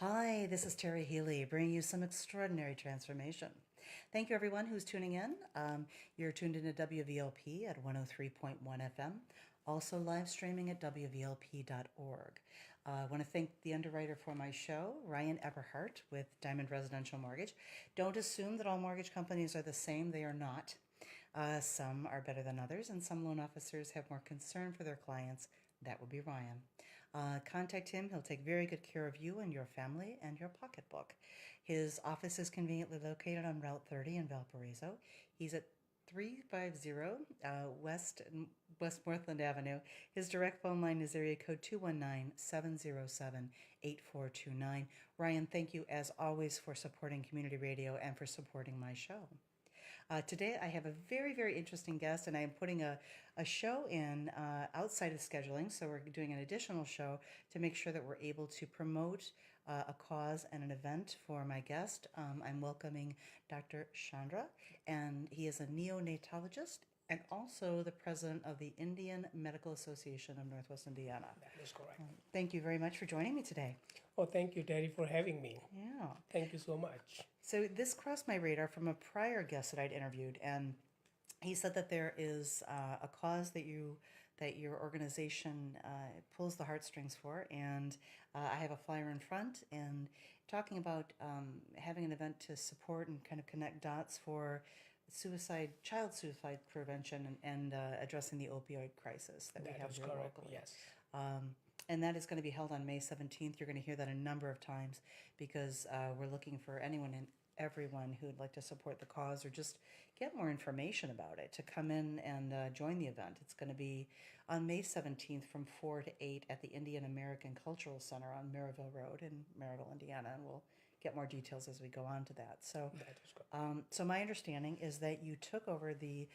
Hi, this is Terry Healy, bringing you some extraordinary transformation. Thank you, everyone who's tuning in. You're tuned into WVLP at 103.1 FM, also live streaming at WVLP.org. I want to thank the underwriter for my show, Ryan Eberhardt with Diamond Residential Mortgage. Don't assume that all mortgage companies are the same, they are not. Some are better than others, and some loan officers have more concern for their clients. That would be Ryan. Contact him. He'll take very good care of you and your family and your pocketbook. His office is conveniently located on Route 30 in Valparaiso. He's at 350 Westmoreland Avenue. His direct phone line is area code 219-707-8429. Ryan, thank you as always for supporting community radio and for supporting my show. Today I have a very, very interesting guest, and I am putting a show in outside of scheduling, so we're doing an additional show to make sure that we're able to promote a cause and an event for my guest. I'm welcoming Dr. Chandra, and he is a neonatologist and also the president of the Indian Medical Association of Northwest Indiana. That is correct. Thank you very much for joining me today. Oh, thank you, Terry, for having me. Yeah. Thank you so much. So this crossed my radar from a prior guest that I'd interviewed, and he said that there is a cause that your organization pulls the heartstrings for, and I have a flyer in front and talking about having an event to support and kind of connect dots for child suicide prevention and addressing the opioid crisis that we have is here correct. locally. Yes. And that is going to be held on May 17th. You're going to hear that a number of times because we're looking for anyone and everyone who would like to support the cause or just get more information about it to come in and join the event. It's going to be on May 17th from 4 to 8 at the Indian American Cultural Center on Maryville Road in Maryville, Indiana, and we'll get more details as we go on to that. So, That is correct. so my understanding is that you took over the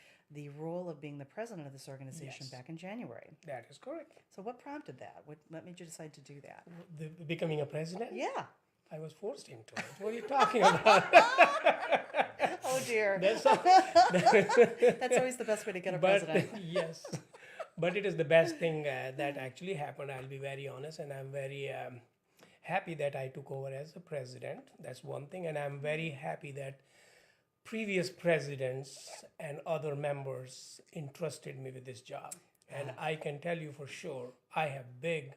role of being the president of this organization Yes. back in January. That is correct. So what prompted that? What made you decide to do that? Becoming a president? Yeah. I was forced into it. What are you talking about? Oh dear. That's That's always the best way to get a but president. yes, but it is the best thing that actually happened. I'll be very honest, and I'm very happy that I took over as a president. That's one thing, and I'm very happy that previous presidents and other members entrusted me with this job. And I can tell you for sure, I have big,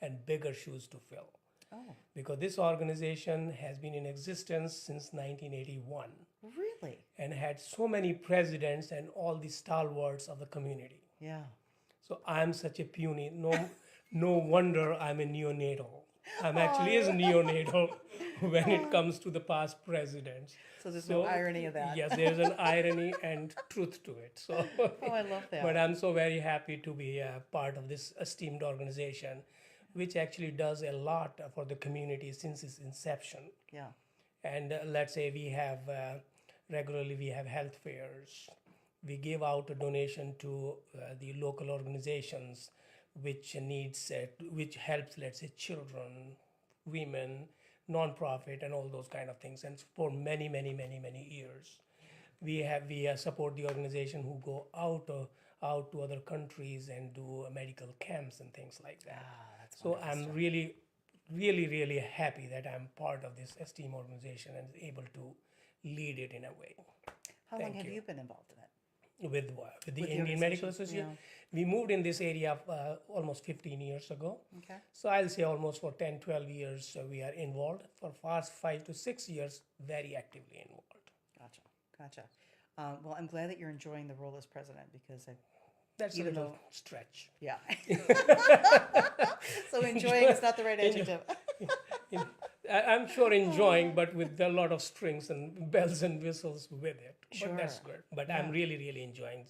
and bigger shoes to fill. Oh, Because this organization has been in existence since 1981 really? and had so many presidents and all the stalwarts of the community. Yeah. So I'm such a puny. No wonder I'm a neonatal. I'm actually is neonatal when it comes to the past presidents. So there's no irony of that. Yes, there's an irony and truth to it. So, Oh, I love that. but I'm so very happy to be a part of this esteemed organization, which actually does a lot for the community since its inception. Yeah. And let's say we have regularly we have health fairs. We give out a donation to the local organizations which helps, let's say, children, women, non-profit, and all those kind of things. And for many years, we support the organization who go out to other countries and do medical camps and things like that. That's So I'm really happy that I'm part of this esteemed organization and able to lead it in a way. How long Thank have you. you been involved in it? With what? With the With the Indian Medical organization, Association. We moved in this area almost 15 years ago. Okay. So I'll say almost for 10, 12 years we are involved. For past 5 to 6 years, very actively involved. Gotcha. Well, I'm glad that you're enjoying the role as president because That's Even a little though- stretch. yeah. So enjoying is not the right adjective. I'm sure enjoying, but with a lot of strings and bells and whistles with it. Sure. But that's good. But I'm really enjoying.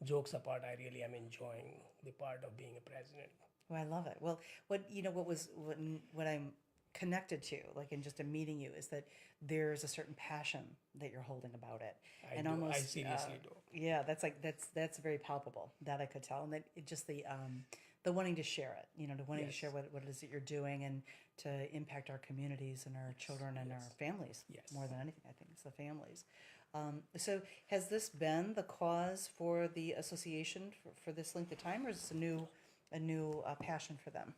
Jokes apart, I really am enjoying the part of being a president. Well, I love it. Well, what I'm connected to, like in just meeting you, is that there's a certain passion that you're holding about it, I seriously do. Yeah, that's very palpable. That I could tell, and that it just the wanting to share it, to wanting to share what it is that you're doing and to impact our communities and our children and our families. Yes. More than anything, I think it's the families. So has this been the cause for the association for this length of time, or is this a new passion for them?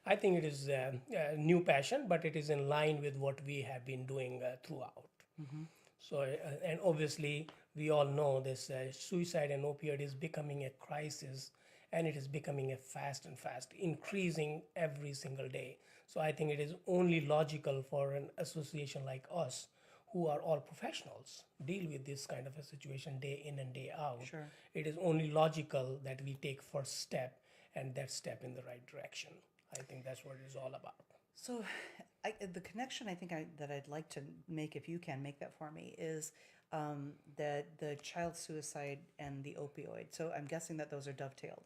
I think it is a new passion, but it is in line with what we have been doing throughout. So, and obviously, we all know this suicide and opioid is becoming a crisis, and it is becoming a fast and fast, increasing every single day. So, I think it is only logical for an association like us, who are all professionals, deal with this kind of a situation day in and day out. Sure. It is only logical that we take first step, and that step in the right direction. I think that's what it is all about. So, the connection I think that I'd like to make, if you can make that for me, is that the child suicide and the opioid. So I'm guessing that those are dovetailed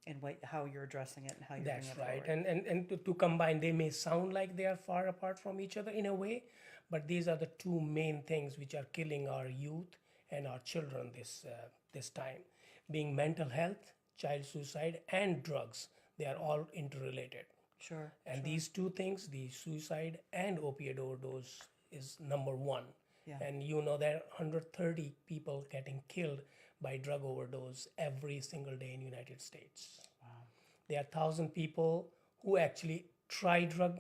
in how you're addressing it and how you're That's bringing it right. forward. And to combine, they may sound like they are far apart from each other in a way, but these are the two main things which are killing our youth and our children this time. Being mental health, child suicide, and drugs, they are all interrelated. Sure. And these two things, the suicide and opioid overdose, is number one. Yeah. And you know there are 130 people getting killed by drug overdose every single day in United States. Wow. There are 1,000 people who actually try drug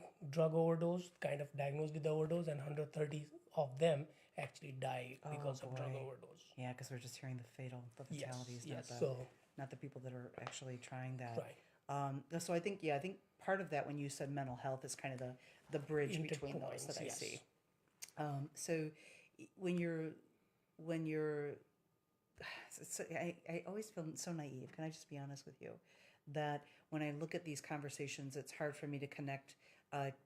overdose, kind of diagnosed with the overdose, and 130 of them actually die because of drug boy. overdose. Yeah, because we're just hearing the fatalities, Yes. not the people that are actually trying that. Right. So I think part of that, when you said mental health, is kind of the bridge between those that I Yes. see. So when you're I always feel so naive. Can I just be honest with you? That when I look at these conversations, it's hard for me to connect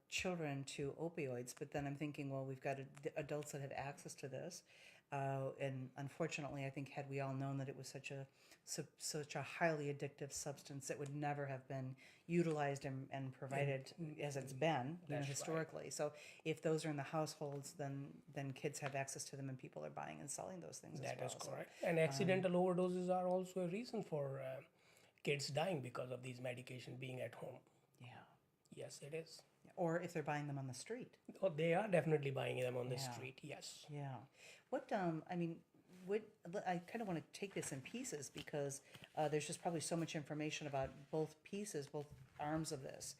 children to opioids. But then I'm thinking, well, we've got adults that have access to this. And unfortunately, I think had we all known that it was such a highly addictive substance, it would never have been utilized and provided as it's been, That's historically. So if those are in the households, then kids have access to them, and people are buying and selling those things. That as is well. correct. And accidental overdoses are also a reason for kids dying because of these medication being at home. Yeah. Yes, it is. Or if they're buying them on the street. Oh, they are definitely buying them on the street. Yes. Yeah. I kind of want to take this in pieces, because there's just probably so much information about both arms of this.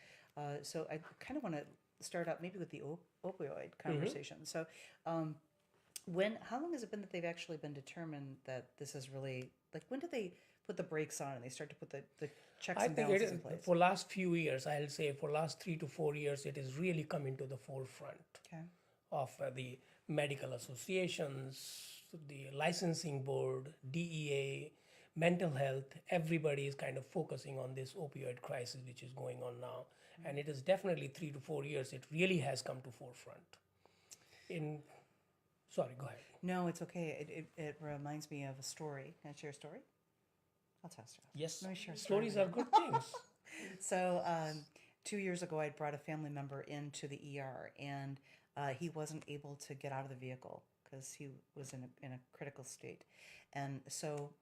So I kind of want to start out maybe with the opioid conversation. So how long has it been that they've actually been determined that this is really, like, when do they put the brakes on and they start to put the checks I and think it balances is, in place? for last few years, I'll say for last 3 to 4 years, it is really coming to the forefront Okay. of the medical associations, the licensing board, DEA, mental health. Everybody is kind of focusing on this opioid crisis which is going on now. And it is definitely 3 to 4 years, it really has come to forefront. Sorry, go ahead. No, it's okay. It reminds me of a story. Can I share a story? I'll test it. Yes, Let me share a story. stories are good things. So 2 years ago, I brought a family member into the ER, and he wasn't able to get out of the vehicle because he was in a critical state. And so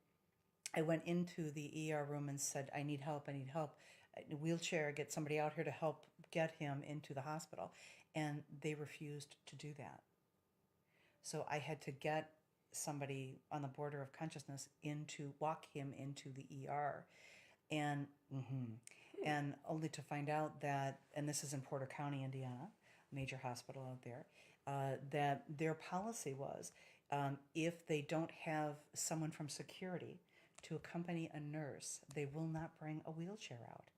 I went into the ER room and said, I need help. A wheelchair, get somebody out here to help get him into the hospital. And they refused to do that. So I had to get somebody on the border of consciousness walk him into the ER. And and only to find out that, and this is in Porter County, Indiana, major hospital out there, that their policy was, if they don't have someone from security to accompany a nurse, they will not bring a wheelchair out.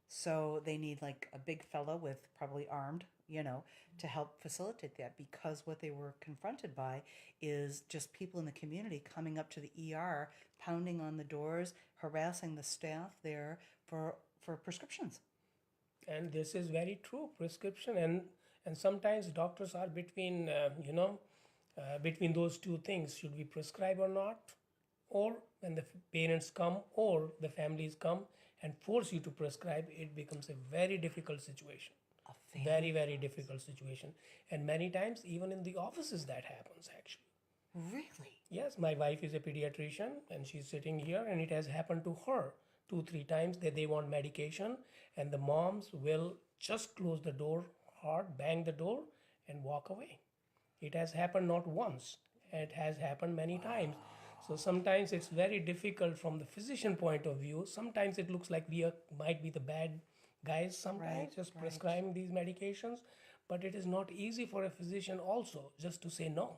So they need like a big fellow with probably armed, to help facilitate that, because what they were confronted by is just people in the community coming up to the ER, pounding on the doors, harassing the staff there for prescriptions. And this is very true, prescription. And sometimes doctors are between, between those two things. Should we prescribe or not? Or when the parents come or the families come and force you to prescribe, it becomes a very difficult situation. Very, very difficult situation. And many times, even in the offices, that happens actually. Really? Yes, my wife is a pediatrician and she's sitting here, and it has happened to her 2-3 times that they want medication, and the moms will just close the door hard, bang the door, and walk away. It has happened not once, it has happened many times. So sometimes it's very difficult from the physician point of view. Sometimes it looks like we might be the bad guys sometimes Right, just right. prescribing these medications, but it is not easy for a physician also just to say no.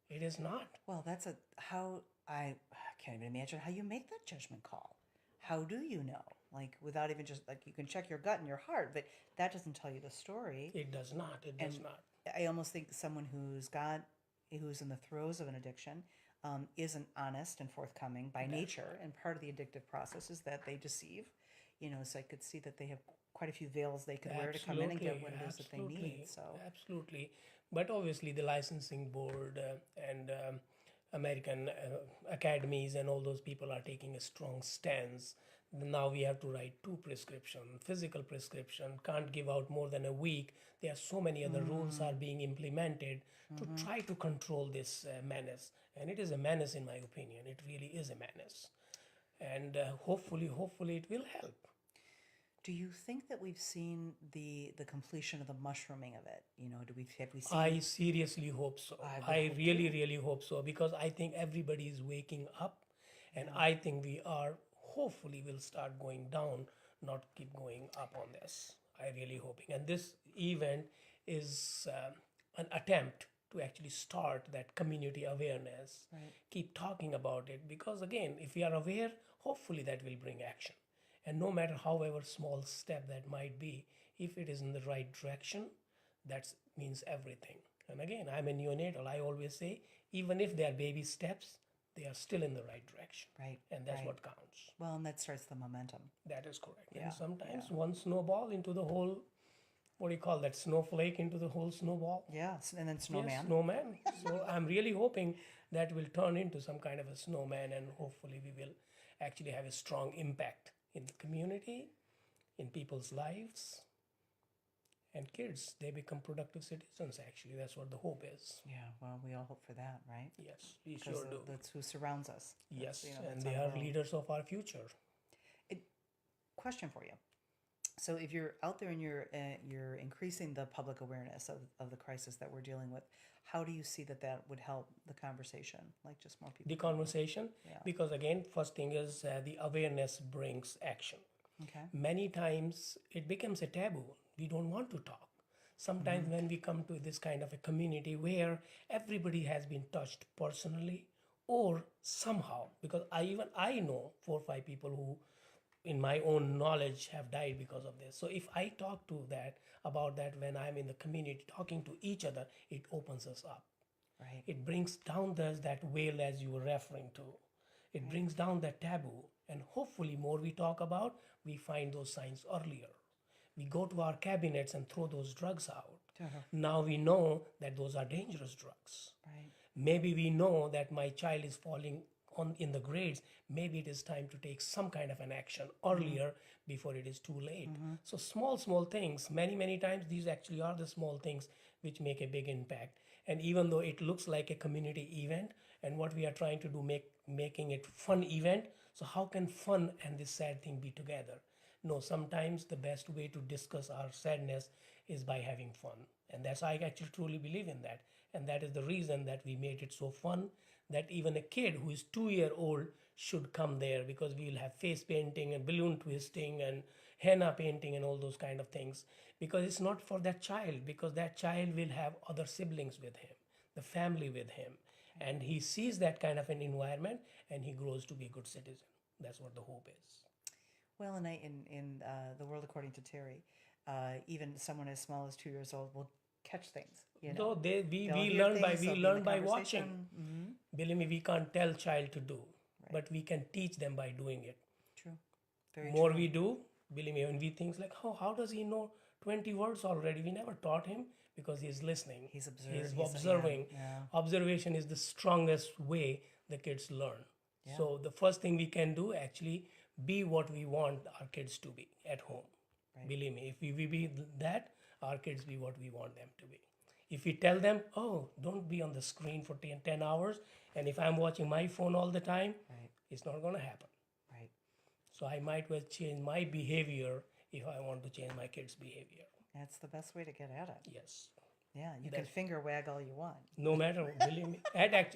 It is not. Well, that's a how I can't even imagine how you make that judgment call. How do you know? Like without even just like you can check your gut and your heart, but that doesn't tell you the story. It does not. It does And not. I almost think someone who's in the throes of an addiction isn't honest and forthcoming by nature, and part of the addictive process is that they deceive. So I could see that they have quite a few veils they could wear to come in and get what it is that they need. So Absolutely. But obviously, the licensing board and American academies and all those people are taking a strong stance. Now we have to write 2 prescription, physical prescription, can't give out more than a week. There are so many other rules are being implemented to try to control this menace. And it is a menace, in my opinion. It really is a menace. And hopefully, it will help. do you think that we've seen the completion of the mushrooming of it? Have we seen? I seriously hope so. I hope really hope so, because I think everybody is waking up, and I think we are hopefully will start going down, not keep going up on this. I really hoping, and this event is an attempt to actually start that community awareness. Right. Keep talking about it, because again, if we are aware, hopefully that will bring action. And no matter however small step that might be, if it is in the right direction, that means everything. And again, I'm a neonatal. I always say, even if they are baby steps, they are still in the right direction. Right, And that's right. what counts. Well, and that starts the momentum. That is correct. Yeah, And sometimes one snowball into the whole, what do you call that, snowflake into the whole snowball? Yeah, and then snowman. Yes, snowman. So I'm really hoping that will turn into some kind of a snowman, and hopefully we will actually have a strong impact in the community, in people's lives, and kids. They become productive citizens, actually. That's what the hope is. Yeah, well, we all hope for that, right? Yes, we Because sure do. that's who surrounds us. Yes, That's and our they are world. leaders of our future. Question for you. So, if you're out there and you're increasing the public awareness of the crisis that we're dealing with, how do you see that would help the conversation? Like just more people. The conversation, Yeah. because again, first thing is the awareness brings action. Okay. Many times it becomes a taboo. We don't want to talk. Sometimes when we come to this kind of a community where everybody has been touched personally or somehow, because I know 4 or 5 people who in my own knowledge have died because of this. So if I talk to that about that when I'm in the community talking to each other, it opens us up. Right. It brings down that veil as you were referring to. It brings down that taboo, and hopefully more we talk about, we find those signs earlier. We go to our cabinets and throw those drugs out. Now we know that those are dangerous drugs. Right. Maybe we know that my child is falling on in the grades. Maybe it is time to take some kind of an action earlier before it is too late. So small things, many times these actually are the small things which make a big impact. And even though it looks like a community event, and what we are trying to do, making it fun event, so how can fun and this sad thing be together? No, sometimes the best way to discuss our sadness is by having fun. And that's, I actually truly believe in that. And that is the reason that we made it so fun, that even a kid who is 2-year-old should come there, because we will have face painting and balloon twisting and henna painting and all those kind of things. Because it's not for that child, because that child will have other siblings with him, the family with him. And he sees that kind of an environment and he grows to be a good citizen. That's what the hope is. Well, and in the world according to Terry, even someone as small as 2 years old will catch things. So we They'll hear learn by things, they'll be in learn the by conversation. watching. Believe me, we can't tell child to do, but we can teach them by doing it. True. Very More true. we do, believe me, when we think like, how does he know 20 words already? We never taught him, because he's listening. He's He's observing. observing. Yeah. Observation is the strongest way the kids learn. So the first thing we can do, actually be what we want our kids to be at home. Believe me, if we be that, our kids be what we want them to be. If we tell them, oh, don't be on the screen for 10 hours, and if I'm watching my phone all the time, it's not going to happen. Right. So I might well change my behavior if I want to change my kids' behavior. That's the best way to get at it. Yes. Yeah, you can finger wag all you want. No matter, believe me.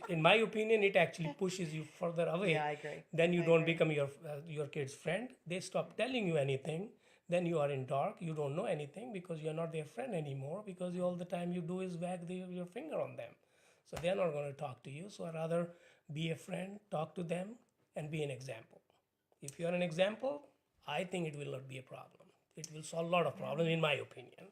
In my opinion, it actually pushes you further away. Yeah, I agree. Then you don't become your kid's friend. They stop telling you anything. then you are in dark, you don't know anything because you're not their friend anymore, because all the time you do is wag your finger on them. So they're not going to talk to you. So I'd rather be a friend, talk to them, and be an example. If you're an example, I think it will not be a problem. It will solve a lot of problems, in my opinion.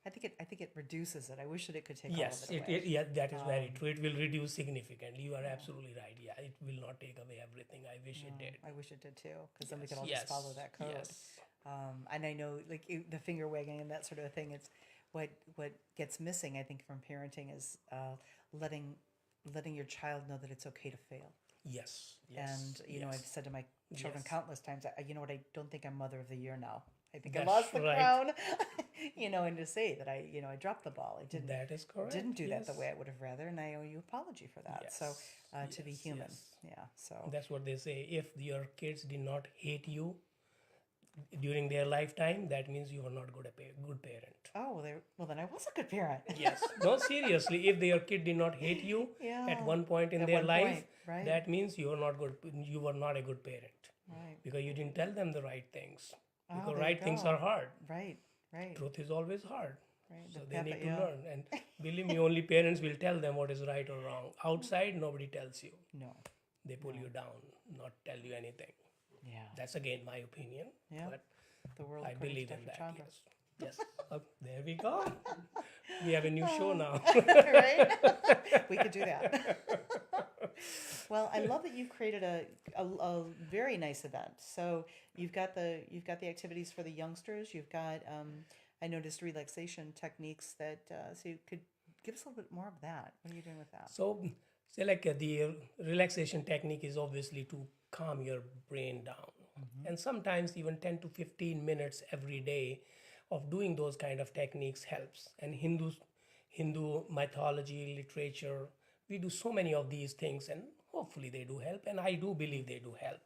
I think it reduces it. I wish that it could take Yes, all of it away. yeah, that is very true. It will reduce significantly. You are absolutely right. Yeah, it will not take away everything. I wish it did. I wish it did too, because then we Yes, could all yes, just follow that code. yes. And I know, like the finger wagging and that sort of thing. It's what gets missing, I think, from parenting is letting your child know that it's okay to fail. Yes, yes. And you know, I've said to my children Yes. countless times, you know what? I don't think I'm Mother of the Year now. I think I That's lost the right. crown. You know, and to say that I dropped the ball. I didn't. That is correct. Didn't do that the yes. way I would have rather, and I owe you apology for that. Yes, So to be yes, human, yes. yeah. So That's what they say. If your kids did not hate you during their lifetime, that means you were not good parent. well then I was a good parent. Yes. No, seriously. If your kid did not hate you Yeah. at one point in At their one life, point, right. that means you were not good. You were not a good parent Right. because you didn't tell them the right things. Oh, Because there you right things go. are hard. Right. Right. Truth is always hard. Right. So The they path need that- to yeah. learn. And believe me, only parents will tell them what is right or wrong. Outside, nobody tells you. No. They pull you down, not tell you anything. Yeah. That's again my opinion. Yeah. But The world. I according to believe Dr. in that. Chandra. Yes. Yes. Oh, there we go. We have a new show now. Right? We could do that. Well, I love that you've created a very nice event. So you've got the activities for the youngsters. You've got I noticed relaxation techniques that so you could give us a little bit more of that. What are you doing with that? So, say like the relaxation technique is obviously to calm your brain down. And sometimes even 10 to 15 minutes every day of doing those kind of techniques helps. And Hindu mythology, literature, we do so many of these things, and hopefully they do help. And I do believe they do help.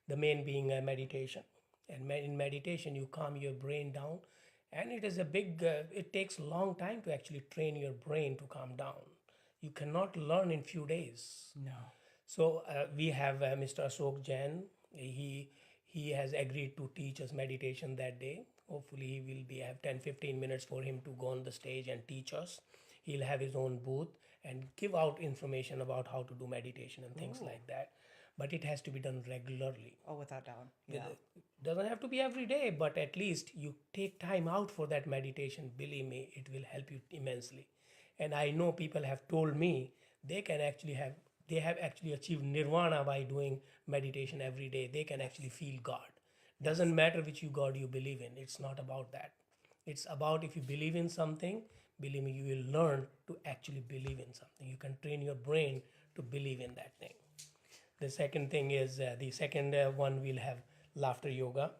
The main being meditation. And in meditation, you calm your brain down. And it is a big, it takes a long time to actually train your brain to calm down. You cannot learn in few days. No. So we have Mr. Ashok Jain. He has agreed to teach us meditation that day. Hopefully he will have 10-15 minutes for him to go on the stage and teach us. He'll have his own booth and give out information about how to do meditation and things like that. But it has to be done regularly. Oh, without doubt. Yeah. It doesn't have to be every day, but at least you take time out for that meditation. Believe me, it will help you immensely. And I know people have told me they have actually achieved nirvana by doing meditation every day. They can actually feel God. Doesn't matter which God you believe in. It's not about that. It's about if you believe in something, believe me, you will learn to actually believe in something. You can train your brain to believe in that thing. The second thing is the second one we'll have laughter yoga.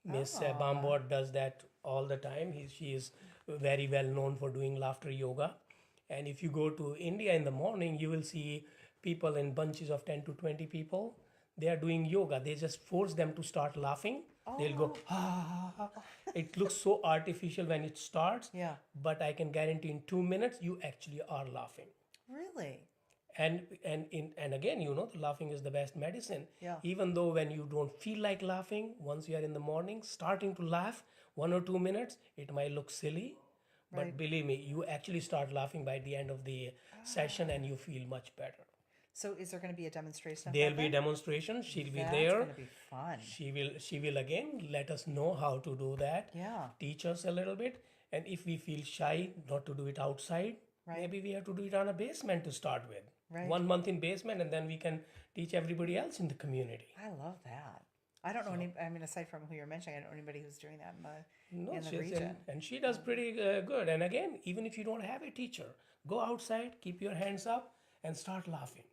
Miss Bambod does that all the time. She is very well known for doing laughter yoga. And if you go to India in the morning, you will see people in bunches of 10 to 20 people. They are doing yoga. They just force them to start laughing. They'll go, ah. It looks so artificial when it starts. Yeah. But I can guarantee in 2 minutes, you actually are laughing. Really? And again, the laughing is the best medicine. Yeah. Even though when you don't feel like laughing, once you are in the morning, starting to laugh 1 or 2 minutes, it might look silly. But believe me, you actually start laughing by the end of the session and you feel much better. So is there going to be a demonstration? There'll be a demonstration. She'll be That's there. going to be fun. She will again let us know how to do that. Yeah. Teach us a little bit. And if we feel shy not to do it outside, maybe we have to do it on a basement to start with. Right. 1 month in basement, and then we can teach everybody else in the community. I love that. I don't know any. I mean, aside from who you're mentioning, I don't know anybody who's doing that in the region. And she does pretty good. And again, even if you don't have a teacher, go outside, keep your hands up, and start laughing.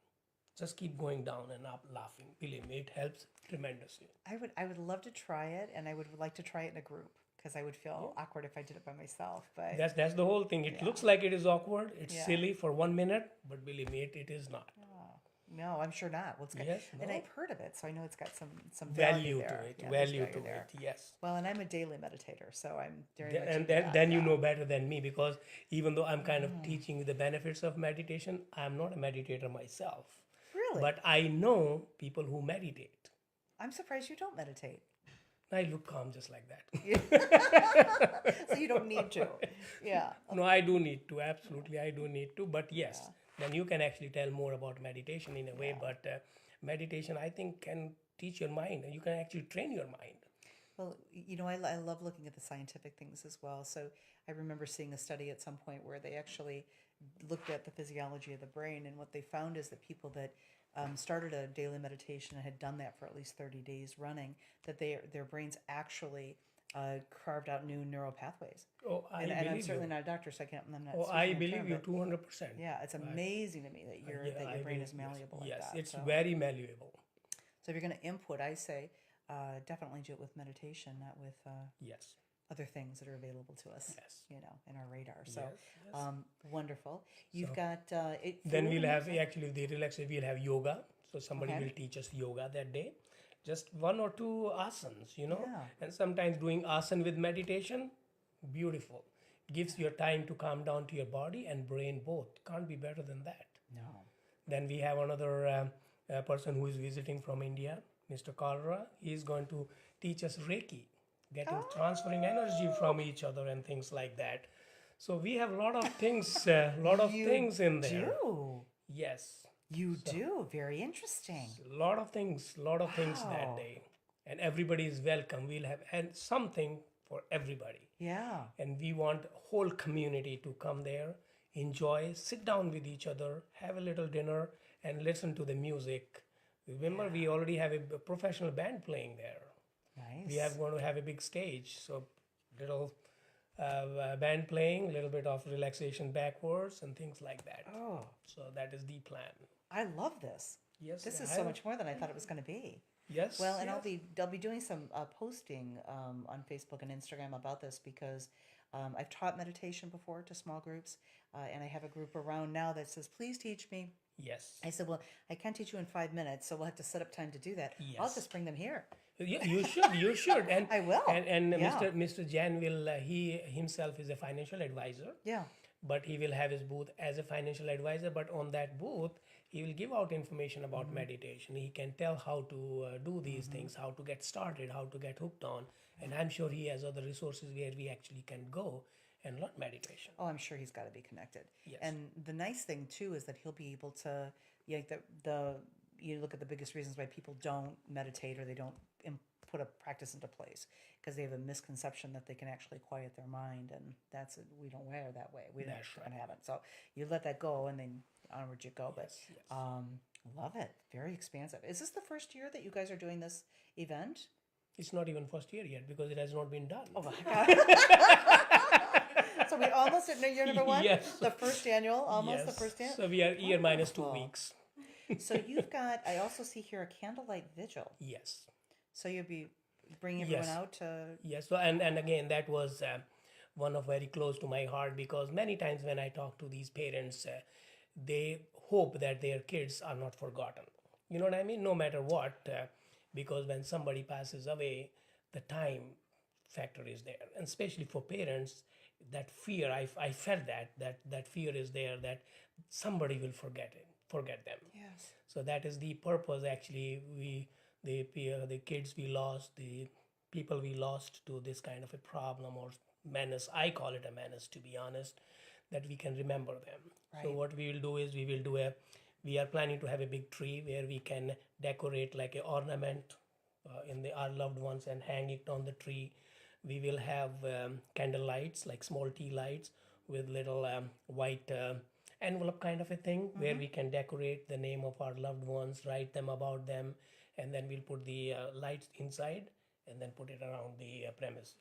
Just keep going down and up laughing. Believe me, it helps tremendously. I would love to try it, and I would like to try it in a group because I would feel awkward if I did it by myself. But That's the whole thing. It looks like it is awkward. It's Yeah. silly for 1 minute, but believe me, it is not. no, I'm sure not. Well, it's good. Yes, And no. I've heard of it, so I know it's got some Value there. to it. Yeah, there's Value to there. it. Yes. Well, and I'm a daily meditator, so I'm very much And into that, then you yeah. know better than me, because even though I'm kind of teaching you the benefits of meditation, I'm not a meditator myself. Really? But I know people who meditate. I'm surprised you don't meditate. I look calm just like that. So you don't need to. Yeah. No, I do need to. Absolutely, I do need to. But yes, then you can actually tell more about meditation in a way. But meditation, I think, can teach your mind. You can actually train your mind. Well, I love looking at the scientific things as well. So I remember seeing a study at some point where they actually looked at the physiology of the brain, and what they found is that people that started a daily meditation and had done that for at least 30 days running, that their brains actually carved out new neural pathways. Oh, I And I'm believe certainly you. not a doctor, so I'm not Oh, speaking I in believe term, you but 200%. yeah, it's amazing to me that Yeah, your I brain believe, is malleable like yes, that. it's So, very malleable. so if you're going to input, I say definitely do it with meditation, not with Yes, other things that are available to us, yes, in our radar. So, yes, yes. wonderful. You've So got it. then Food we'll and have music. actually the relaxation. We'll have yoga. So somebody Okay. will teach us yoga that day. Just one or two asanas, Yeah. and sometimes doing asana with meditation, beautiful. Gives you time to calm down to your body and brain both. Can't be better than that. No. Then we have another person who is visiting from India, Mr. Kalra. He is going to teach us Reiki, getting transferring energy from each other and things like that. So we have a lot of things, You in there. do. Yes, You do. Very interesting. lot of things that Wow. day, and everybody is welcome. We'll have and something for everybody, Yeah. and we want whole community to come there, enjoy, sit down with each other, have a little dinner, and listen to the music. Remember, we already have a professional band playing there. We are Nice. going to have a big stage, so little band playing, a little bit of relaxation backwards, and things like that. Oh, So that is the plan. I love this. Yes, This is I so much more than I thought it was going to be. Yes. Well, and Yes. I'll be doing some posting on Facebook and Instagram about this because I've taught meditation before to small groups, and I have a group around now that says, "Please teach me." Yes. I said, "Well, I can't teach you in 5 minutes, so we'll have to set up time to do that. I'll Yes. just bring them here." You should. You should. And I will. and Yeah. Mr. Jan will. He himself is a financial advisor. Yeah. But he will have his booth as a financial advisor. But on that booth, he will give out information about meditation. He can tell how to do these things, how to get started, how to get hooked on. And I'm sure he has other resources where we actually can go and learn meditation. Oh, I'm sure he's got to be connected. Yes. And the nice thing too is that he'll be able to, like the you look at the biggest reasons why people don't meditate or they don't put a practice into place because they have a misconception that they can actually quiet their mind, and we don't wear it that way. We don't That's have it. So you let that go, and then onward you go. But Yes. love it. Very expansive. Is this the first year that you guys are doing this event? It's not even first year yet because it has not been done. Oh my God. So we almost at year number one? Yes. The first annual, almost the Yes. first annual? So we are year minus 2 Wonderful. weeks. So you've got, I also see here a candlelight vigil. Yes. So you'll be bringing everyone Yes. out to, Yes. So and again, that was one of very close to my heart because many times when I talk to these parents, they hope that their kids are not forgotten. You know what I mean? No matter what, because when somebody passes away, the time factor is there, and especially for parents, that fear. I felt that fear is there that somebody will forget them. yes. So that is the purpose. Actually, the kids we lost, the people we lost to this kind of a problem or menace. I call it a menace, to be honest. That we can remember them. So Right. what we will do is we are planning to have a big tree where we can decorate like an ornament in our loved ones and hang it on the tree. We will have candle lights, like small tea lights with little white envelope kind of a thing where we can decorate the name of our loved ones, write them about them, and then we'll put the lights inside and then put it around the premises.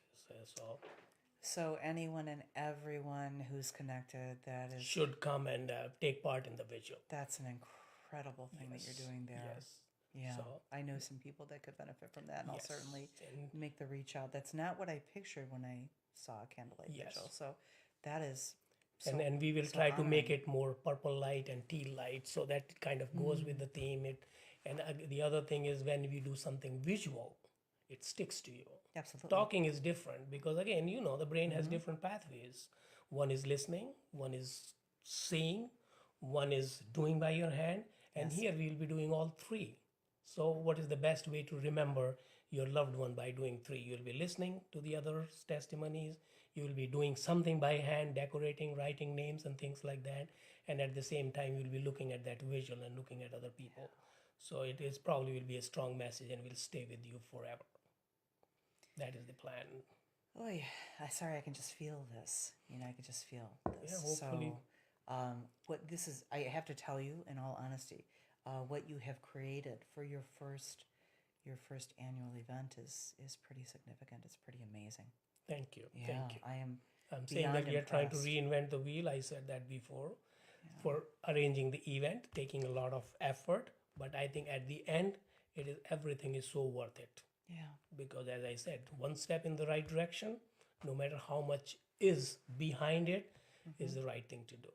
So anyone and everyone who's connected, Should come and take part in the vigil. that's an incredible thing that you're doing there. Yes. Yeah. So- I know some people that could benefit from that, and I'll Yes. certainly And- make the reach out. That's not what I pictured when I saw a candlelight Yes. vigil. So that is so, and we will so try to make honoring. it more purple light and teal light so that it kind of goes with the theme. The other thing is when we do something visual, it sticks to you. Absolutely. Talking is different because again, the brain has different pathways. One is listening, one is seeing, one is doing by your hand, and here we'll be doing all three. So what is the best way to remember your loved one by doing three. You'll be listening to the other's testimonies. You will be doing something by hand, decorating, writing names and things like that. And at the same time, you'll be looking at that visual and looking at other people. So it is probably will be a strong message and will stay with you forever. That is the plan. Oh, yeah. Sorry, I can just feel this. I can just feel this. Yeah, hopefully. So, what this is, I have to tell you, in all honesty, what you have created for your first annual event is pretty significant. It's pretty amazing. Thank you. Yeah, Thank you. I'm saying that we are trying to impressed. reinvent the wheel. I said that before. For arranging the event, taking a lot of effort, but I think at the end, everything is so worth it. Yeah. Because as I said, one step in the right direction, no matter how much is behind it, is the right thing to do.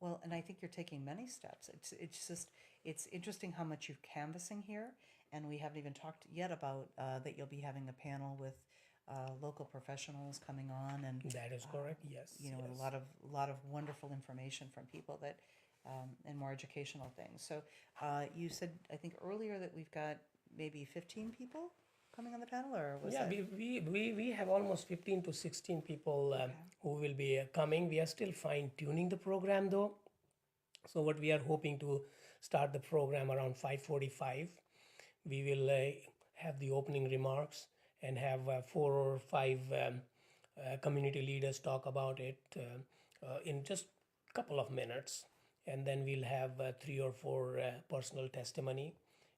Well, and I think you're taking many steps. It's interesting how much you're canvassing here, and we haven't even talked yet about that you'll be having a panel with local professionals coming on, and That is correct. Yes. yes. a lot of wonderful information from people that and more educational things. So you said, I think earlier, that we've got maybe 15 people coming on the panel, or was that? We have almost 15 to 16 people who will be coming. We are still fine tuning the program though. So what we are hoping to start the program around 5:45. We will have the opening remarks and have 4 or 5 community leaders talk about it in just a couple of minutes. And then we'll have 3 or 4 personal testimony.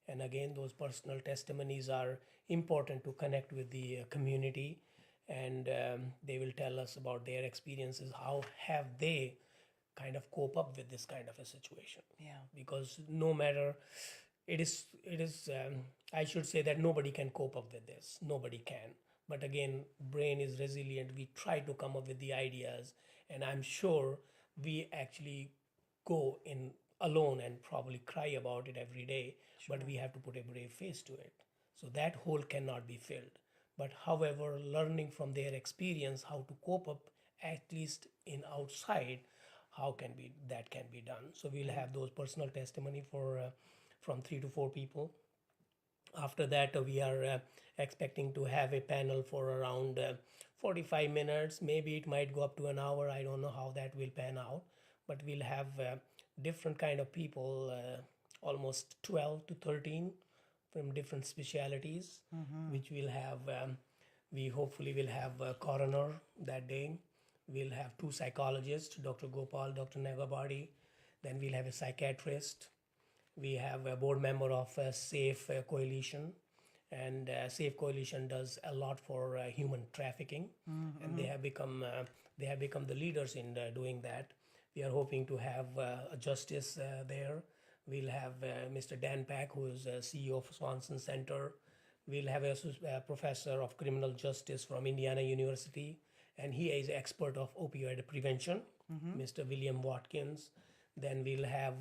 And again, those personal testimonies are important to connect with the community. And they will tell us about their experiences. How have they kind of cope up with this kind of a situation? Yeah. Because no matter, it is I should say that nobody can cope up with this. Nobody can. But again, brain is resilient. We try to come up with the ideas, and I'm sure we actually go in alone and probably cry about it every day. Sure. But we have to put a brave face to it. So that hole cannot be filled. But however, learning from their experience how to cope up, at least in outside, that can be done. So we'll have those personal testimony for from 3 to 4 people. After that, we are expecting to have a panel for around 45 minutes. Maybe it might go up to an hour. I don't know how that will pan out. But we'll have different kind of people, almost 12 to 13 from different specialities, which we'll have. We hopefully will have a coroner that day. We'll have 2 psychologists, Dr. Gopal, Dr. Nagabadi. Then we'll have a psychiatrist. We have a board member of SAFE Coalition, and SAFE Coalition does a lot for human trafficking, and they have become the leaders in doing that. We are hoping to have a justice there. We'll have Mr. Dan Pack, who is CEO of Swanson Center. We'll have a professor of criminal justice from Indiana University, and he is expert of opioid prevention, Mr. William Watkins. Then we'll have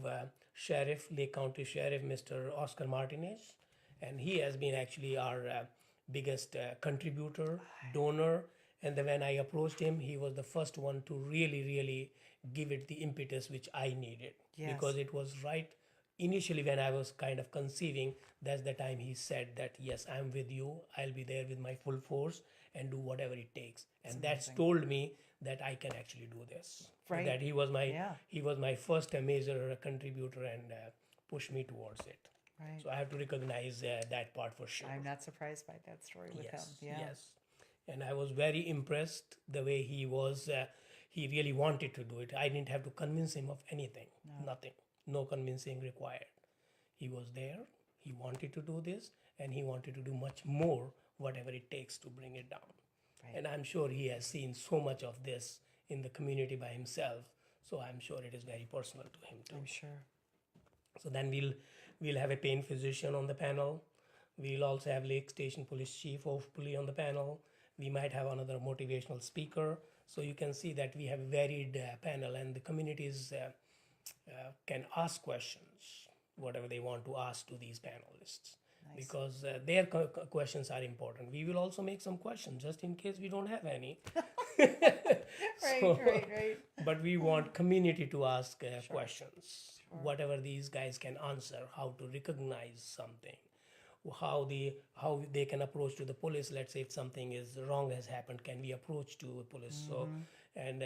Lake County Sheriff, Mr. Oscar Martinez, and he has been actually our biggest contributor, donor. And then when I approached him, he was the first one to really give it the impetus which I needed. Yes. Because it was right initially when I was kind of conceiving, that's the time he said that, yes, I'm with you. I'll be there with my full force and do whatever it takes. And that's told me that I can actually do this. Right. That he was my first major contributor and pushed me towards it. Right. So I have to recognize that part for sure. I'm not surprised by that story with him. Yeah. Yes. And I was very impressed the way he was. He really wanted to do it. I didn't have to convince him of anything. No. Nothing. No convincing required. He was there. He wanted to do this, and he wanted to do much more, whatever it takes to bring it down. Right. And I'm sure he has seen so much of this in the community by himself. So I'm sure it is very personal to him too. I'm sure. So then we'll have a pain physician on the panel. We'll also have Lake Station Police Chief hopefully on the panel. We might have another motivational speaker. So you can see that we have a varied panel, and the communities can ask questions, whatever they want to ask to these panelists. Nice. Because their questions are important. We will also make some questions just in case we don't have any. Right. But we want community to ask questions. Sure. Whatever these guys can answer, how to recognize something, how they can approach to the police. Let's say if something is wrong has happened, can we approach to police? So, and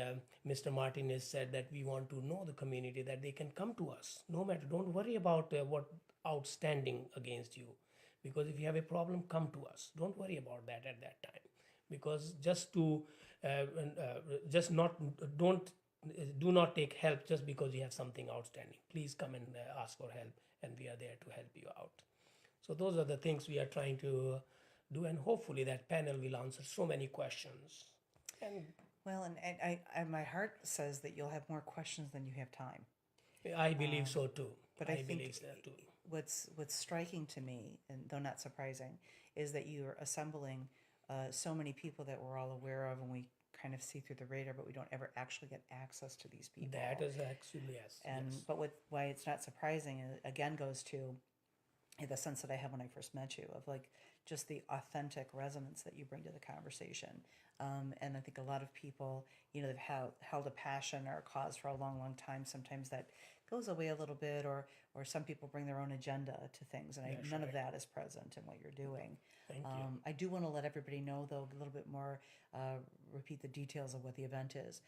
Mr. Martinez said that we want to know the community that they can come to us. No matter, don't worry about what outstanding against you, because if you have a problem, come to us. Don't worry about that at that time, because just not don't do not take help just because you have something outstanding. Please come and ask for help, and we are there to help you out. So those are the things we are trying to do, and hopefully that panel will answer so many questions. And Well, and my heart says that you'll have more questions than you have time. I believe so too. But I think believe that too. what's striking to me, and though not surprising, is that you are assembling so many people that we're all aware of, and we kind of see through the radar, but we don't ever actually get access to these people. That is actually, yes. And yes. but why it's not surprising again goes to the sense that I had when I first met you, of like just the authentic resonance that you bring to the conversation. And I think a lot of people, they've held a passion or a cause for a long, long time. Sometimes that goes away a little bit, or some people bring their own agenda to things, and none of that is present in what you're doing. Thank you. I do want to let everybody know, though, a little bit more, repeat the details of what the event is.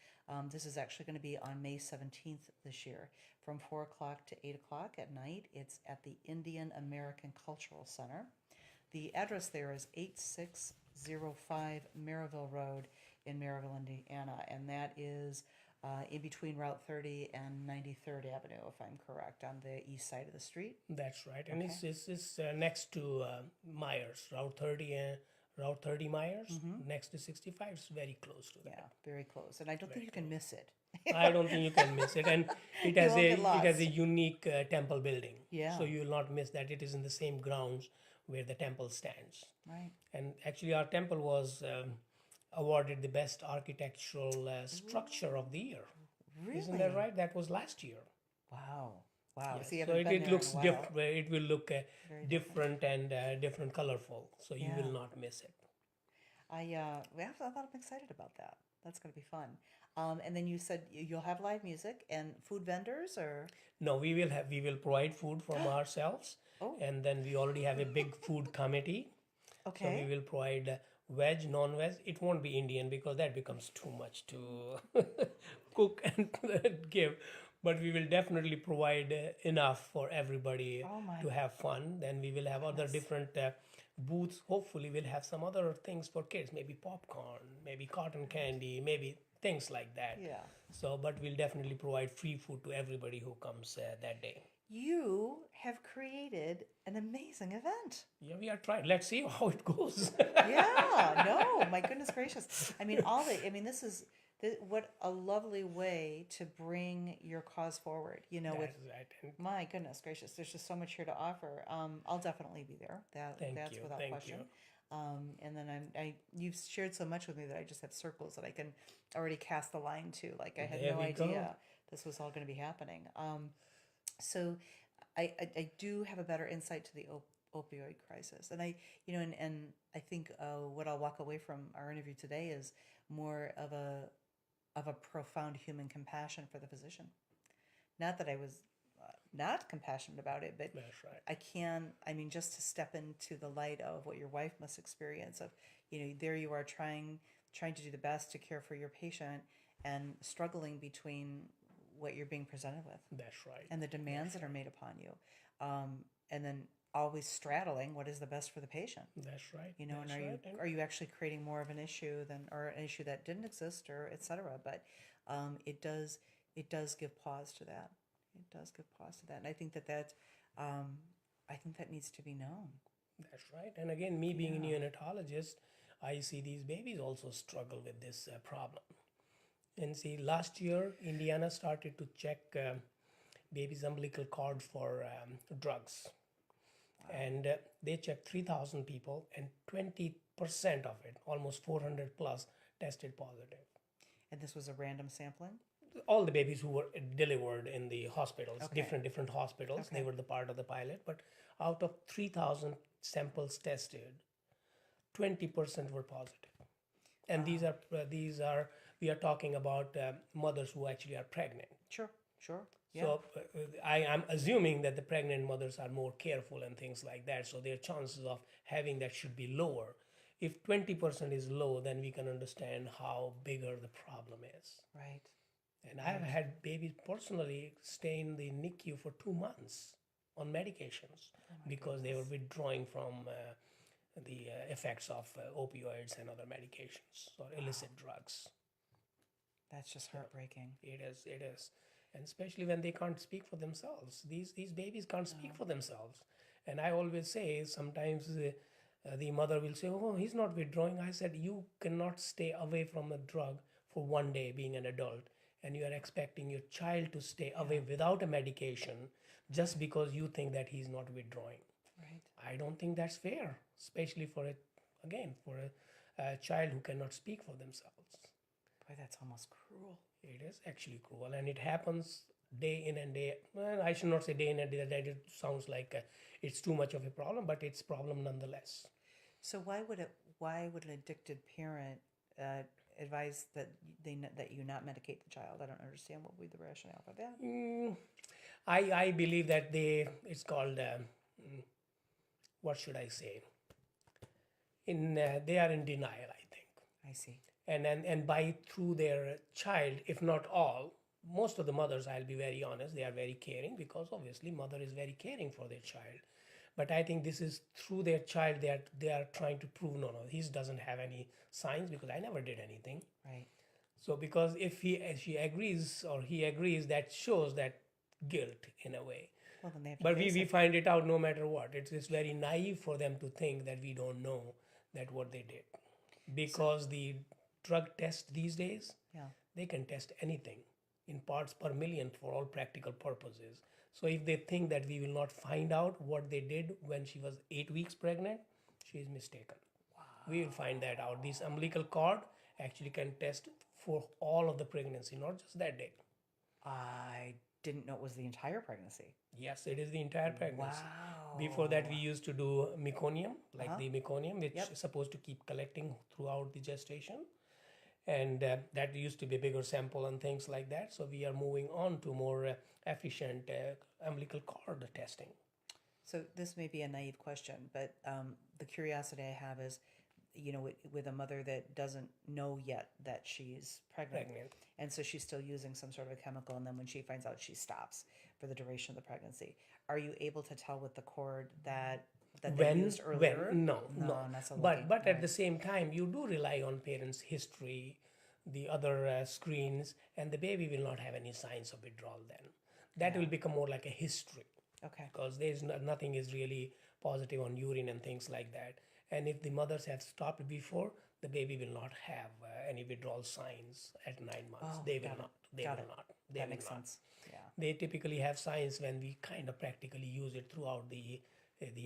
This is actually going to be on May 17th this year from 4 o'clock to 8 o'clock at night. It's at the Indian American Cultural Center. The address there is 8605 Maryville Road in Maryville, Indiana, and that is in between Route 30 and 93rd Avenue, if I'm correct, on the east side of the street. That's right, and it's next to Myers, Route 30 Myers, next to 65. It's very close to that. Yeah, very close, and I don't think you can miss it. I don't think you can miss it, and it has a unique temple building. Yeah. So you will not miss that. It is in the same grounds where the temple stands. Right. And actually, our temple was awarded the best architectural structure of the year. Really? Isn't that right? That was last year. Wow. Wow. Yes. So, you So haven't been it there looks in a while. different. It will look different and different, colorful. So you will not miss it. I thought I'm excited about that. That's going to be fun. And then you said you'll have live music and food vendors, or? No, we will provide food from ourselves, and then we already have a big food committee. Okay. So we will provide veg, non-veg. It won't be Indian because that becomes too much to cook and give. But we will definitely provide enough for everybody to have fun. Then we will have other different booths. Hopefully we'll have some other things for kids, maybe popcorn, maybe cotton candy, maybe things like that. Yeah. So, but we'll definitely provide free food to everybody who comes that day. You have created an amazing event. Yeah, we are trying. Let's see how it goes. Yeah, no, my goodness gracious. I mean, what a lovely way to bring your cause forward, with, Right. my goodness gracious, there's just so much here to offer. I'll definitely be there. That's without question. And then you've shared so much with me that I just have circles that I can already cast the line to. Like I had no idea this was all going to be happening. So I do have a better insight to the opioid crisis, and and I think what I'll walk away from our interview today is more of a profound human compassion for the physician. Not that I was not compassionate about it, but That's right. just to step into the light of what your wife must experience of, there you are trying to do the best to care for your patient and struggling between what you're being presented with. That's right. And the demands that are made upon you. And then always straddling what is the best for the patient. That's right. And are you actually creating more of an issue or an issue that didn't exist, or et cetera? But it does give pause to that. It does give pause to that. And I think that needs to be known. That's right. And again, me being a neonatologist, I see these babies also struggle with this problem. And see, last year, Indiana started to check babies' umbilical cord for drugs. Wow. And they checked 3,000 people, and 20% of it, almost 400 plus, tested positive. And this was a random sampling? All the babies who were delivered in the hospitals, different hospitals, they were the part of the pilot. But out of 3,000 samples tested, 20% were positive. And we are talking about mothers who actually are pregnant. Sure. So I am assuming that the pregnant mothers are more careful and things like that. So their chances of having that should be lower. If 20% is low, then we can understand how bigger the problem is. Right. And I've had babies personally stay in the NICU for 2 months on medications because they were withdrawing from the effects of opioids and other medications or illicit drugs. That's just heartbreaking. It is, it is. And especially when they can't speak for themselves. These babies can't speak for themselves. And I always say, sometimes the mother will say, oh, he's not withdrawing. I said, you cannot stay away from a drug for one day being an adult. And you are expecting your child to stay away without a medication just because you think that he's not withdrawing. Right. I don't think that's fair, especially for a child who cannot speak for themselves. Boy, that's almost cruel. It is actually cruel, and it happens day in and day. Well, I should not say day in and day. That it sounds like it's too much of a problem, but it's problem nonetheless. So why would an addicted parent advise that that you not medicate the child? I don't understand what would be the rationale for that. I believe that it's called what should I say? They are in denial, I think. I see. And by through their child, if not all, most of the mothers, I'll be very honest, they are very caring because obviously mother is very caring for their child. But I think this is through their child they are trying to prove no, he doesn't have any signs because I never did anything. Right. So because if she agrees or he agrees, that shows that guilt in a way. Well, then they have to But face we it. find it out no matter what. It's very naive for them to think that we don't know that what they did. Because the drug test these days, they can test anything in parts per million for all practical purposes. So if they think that we will not find out what they did when she was 8 weeks pregnant, she is mistaken. Wow. We will find that out. This umbilical cord actually can test for all of the pregnancy, not just that day. I didn't know it was the entire pregnancy. Yes, it is the entire pregnancy. Wow. Before that, we used to do meconium, the meconium, which is supposed to keep collecting throughout the gestation. And that used to be a bigger sample and things like that. So we are moving on to more efficient umbilical cord testing. So this may be a naive question, but the curiosity I have is, with a mother that doesn't know yet that she's pregnant, and so she's still using some sort of a chemical, and then when she finds out, she stops for the duration of the pregnancy. Are you able to tell with the cord that they used earlier? No. Not so lucky. But at the same time, you do rely on parents' history, the other screens, and the baby will not have any signs of withdrawal then. That will become more like a history. Okay. Because nothing is really positive on urine and things like that. And if the mothers have stopped before, the baby will not have any withdrawal signs at 9 months. They will not. They will not. That makes sense. Yeah. They typically have signs when we kind of practically use it throughout the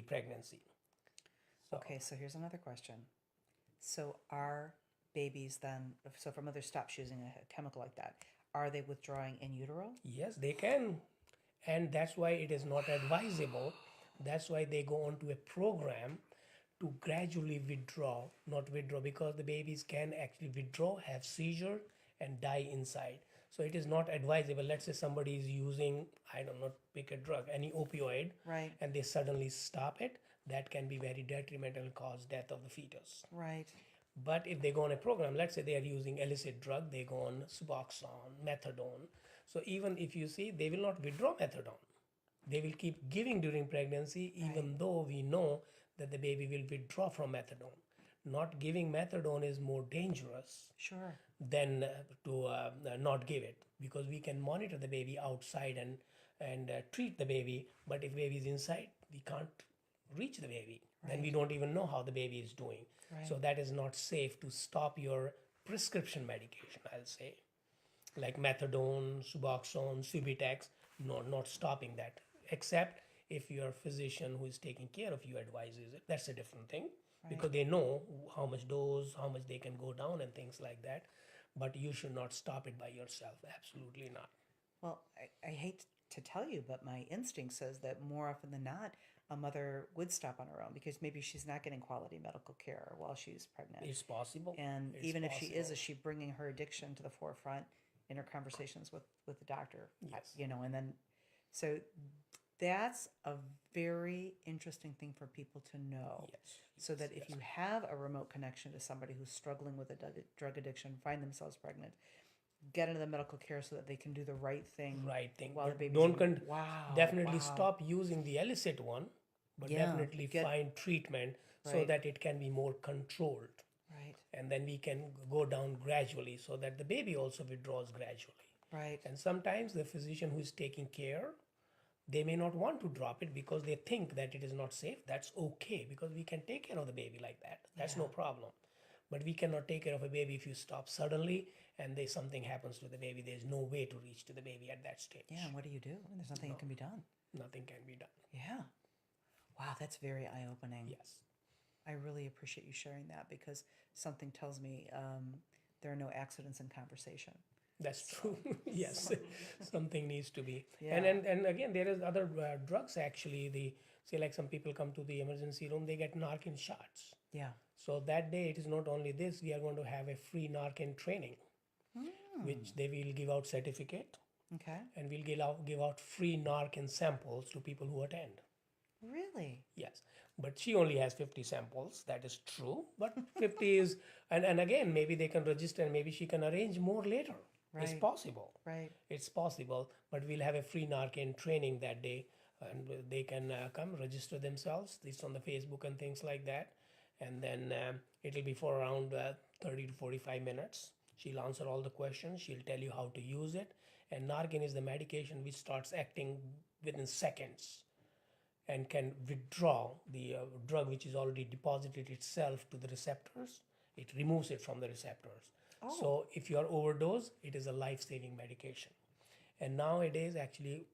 pregnancy. Okay, so here's another question. So are babies then, so if a mother stops using a chemical like that, are they withdrawing in utero? Yes, they can. And that's why it is not advisable. That's why they go on to a program to gradually not withdraw, because the babies can actually withdraw, have seizure, and die inside. So it is not advisable. Let's say somebody is using, I don't know, pick a drug, any opioid, Right. and they suddenly stop it. That can be very detrimental and cause death of the fetus. Right. But if they go on a program, let's say they are using illicit drug, they go on Suboxone, Methadone. So even if you see, they will not withdraw Methadone. They will keep giving during pregnancy, even though we know that the baby will withdraw from Methadone. Not giving Methadone is more dangerous than to not give it, because we can monitor the baby outside and treat the baby. But if baby is inside, we can't reach the baby. Then we don't even know how the baby is doing. So that is not safe to stop your prescription medication, I'll say. Like Methadone, Suboxone, Subutex, no, not stopping that. Except if your physician who is taking care of you advises it, that's a different thing. Because they know how much dose, how much they can go down and things like that. But you should not stop it by yourself. Absolutely not. Well, I hate to tell you, but my instinct says that more often than not, a mother would stop on her own because maybe she's not getting quality medical care while she's pregnant. It's possible. And It's even if she possible. is she bringing her addiction to the forefront in her conversations with the doctor. Yes. And then, so that's a very interesting thing for people to know. Yes. So that if you have a remote connection to somebody who's struggling with a drug addiction, find themselves pregnant, get into the medical care so that they can do the right thing. Right thing. While the But baby's definitely stop using the illicit one, but definitely get find treatment so Right. that it can be more controlled. right, And then we can go down gradually so that the baby also withdraws gradually. right, And sometimes the physician who is taking care, they may not want to drop it because they think that it is not safe. That's okay, because we can take care of the baby like that. That's no problem. But we cannot take care of a baby if you stop suddenly and there's something happens to the baby. There's no way to reach to the baby at that stage. yeah. And what do you do? And there's nothing that can be done. Nothing can be done. Yeah. Wow, that's very eye-opening. Yes. I really appreciate you sharing that because something tells me there are no accidents in conversation. That's true. Yes, something needs to be. Yeah. And again, there is other drugs actually. Say like some people come to the emergency room, they get Narcan shots. Yeah. So that day, it is not only this. We are going to have a free Narcan training, which they will give out certificate, Okay. and we'll give out free Narcan samples to people who attend. Really? Yes, but she only has 50 samples. That is true. But 50 is, and again, maybe they can register and maybe she can arrange more later. It's Right. possible. Right. It's possible. But we'll have a free Narcan training that day, and they can come register themselves. It's on the Facebook and things like that. And then it'll be for around 30 to 45 minutes. She'll answer all the questions. She'll tell you how to use it. And Narcan is the medication which starts acting within seconds and can withdraw the drug which is already deposited itself to the receptors. It removes it from the receptors. So if you are overdosed, it is a life-saving medication. And nowadays, actually,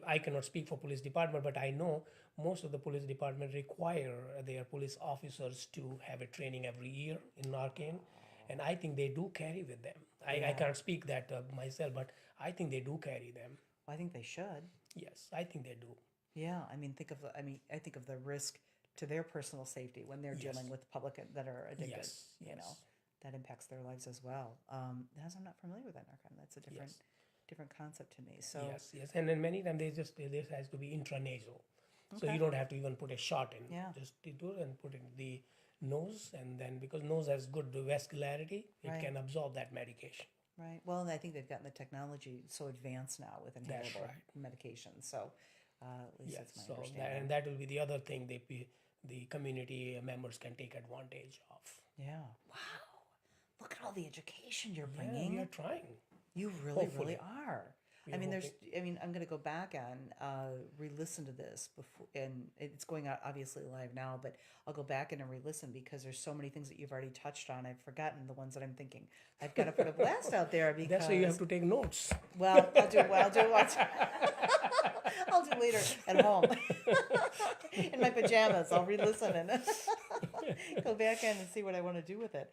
I cannot speak for police department, but I know most of the police department require their police officers to have a training every year in Narcan. And I think they do carry with them. I can't speak that myself, but I think they do carry them. Well, I think they should. Yes, I think they do. Yeah. I mean, I think of the risk to their personal safety when they're dealing with public that are addicted. Yes, You know, yes. that impacts their lives as well. As I'm not familiar with that Narcan, that's a different concept to me. So Yes. And then many times this has to be intranasal. So you don't have to even put a shot in. Yeah. Just do it and put it in the nose, and then because nose has good vascularity, it Right. can absorb that medication. Right. Well, and I think they've gotten the technology so advanced now with That's inhalable right. medications. So at least that's my So understanding. that will be the other thing the community members can take advantage of. Yeah. Wow. Look at all the education you're Yeah, bringing. we are trying. You really, Hopefully. really are. We I are mean, hoping. I'm going to go back and re-listen to this before, and it's going out obviously live now, but I'll go back and re-listen because there's so many things that you've already touched on. I've forgotten the ones that I'm thinking. I've got to put a blast out there because That's why you have to take notes. well, I'll do later at home in my pajamas. I'll re-listen and go back in and see what I want to do with it.